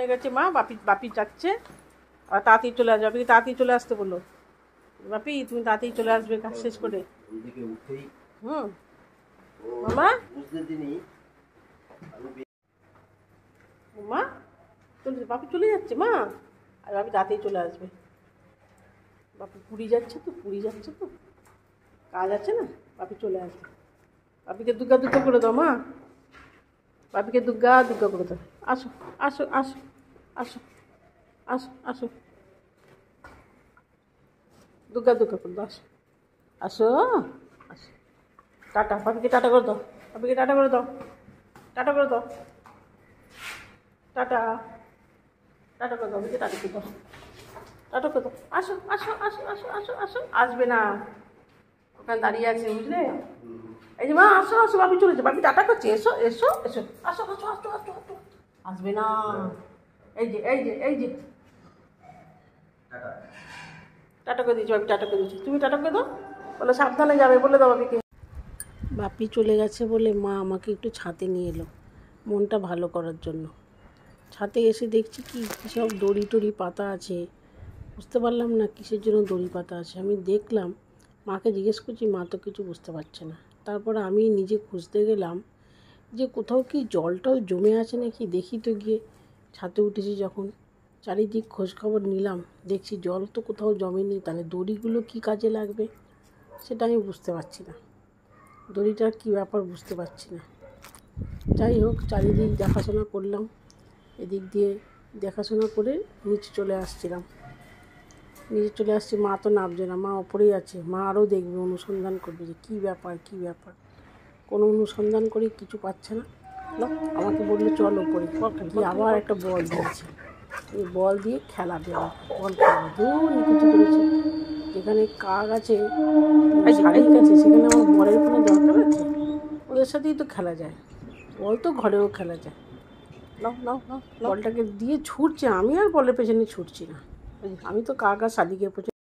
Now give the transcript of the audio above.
হয়ে গেছে মা, বাপি বাপি যাচ্ছে, আর তাড়াতাড়ি চলে আসবে। বাপিকে তাড়াতাড়ি চলে আসতে বললো। বাপি তুমি তাড়াতাড়ি চলে আসবে কাজ শেষ করে। মামা মা চলে, বাপি চলে যাচ্ছে মা, আর বাপি তাড়াতাড়ি চলে আসবে। বাপি পুরী যাচ্ছে তো কাজ আছে না, বাপি চলে আসবে। বাপিকে দুর্গা দুর্গা করে দাও মা, বাপিকে দুর্গা দুর্গা করে দাও। আসো আসো আসো আসো আসো আসো, দুর্গা দুর্গা করে দাও। আসো আসো আসো, টাটা, বাপিকে টাটা করে দাও, বাপিকে টাটা করে দাও, টাটা করে দাও, টাটা টাটা করে দাও, বাপিকে টাটা করে দাও, টাটা করে দাও। আসো আসো আসো আসো আসো আসো, আসবে না, ওখানে দাঁড়িয়ে আছে বুঝলে। এই যে মা আসো আসো, বাপি চলেছে, বাপি টাটা করছে, এসো এসো এসো, আসো আসো আসো আসো আসো, আসবে না। এই যে এই যে এই যে টাটা করে দিয়েছি, বাপি টাটা করে দিয়েছি, তুমি টাটা করে দাও, বলে সাবধানে যাবে বলে দাও বাপিকে। বাপি চলে গেছে বলে মা আমাকে একটু ছাতে নিয়ে এলো মনটা ভালো করার জন্য। ছাতে এসে দেখছি কি সব দড়ি টড়ি পাতা আছে, বুঝতে পারলাম না কিসের জন্য দড়ি পাতা আছে। আমি দেখলাম, মাকে জিজ্ঞেস করছি, মা তো কিছু বুঝতে পারছে না। তারপরে আমি নিজে খুঁজতে গেলাম যে কোথাও কি জলটাও জমে আছে নাকি, দেখি তো গিয়ে। ছাতে উঠেছি যখন, চারিদিক খোঁজখবর নিলাম, দেখছি জল তো কোথাও জমেনি। তাহলে দড়িগুলো কি কাজে লাগবে সেটা আমি বুঝতে পারছি না, দড়িটার কী ব্যাপার বুঝতে পারছি না। যাই হোক, চারিদিক দেখাশোনা করলাম, এদিক দিয়ে দেখাশোনা করে নিচে চলে আসছিলাম। নিচে চলে আসছি, মা তো নামছে না, মা ওপরেই আছে। মা আরও দেখবে, অনুসন্ধান করবে যে কী ব্যাপার কী ব্যাপার। কোনো অনুসন্ধান করে কিছু পাচ্ছে না। আমাকে বললো চল ওপরে, গিয়ে আবার একটা বল দিয়েছে, এই বল দিয়ে খেলাবে, বল খেলাবে। দূর নিকুচি করেছে, যেখানে কাক আছে শালিক আছে, সেখানে আমার বলের কোনো দরকার আছে? ওদের সাথেই তো খেলা যায়, বল তো ঘরেও খেলা যায়। নাও নাও নাও, বলটাকে দিয়ে ছুটছে, আমি আর বলের পেছনে ছুটছি না, আমি তো কাক আর শালিকের পেছনে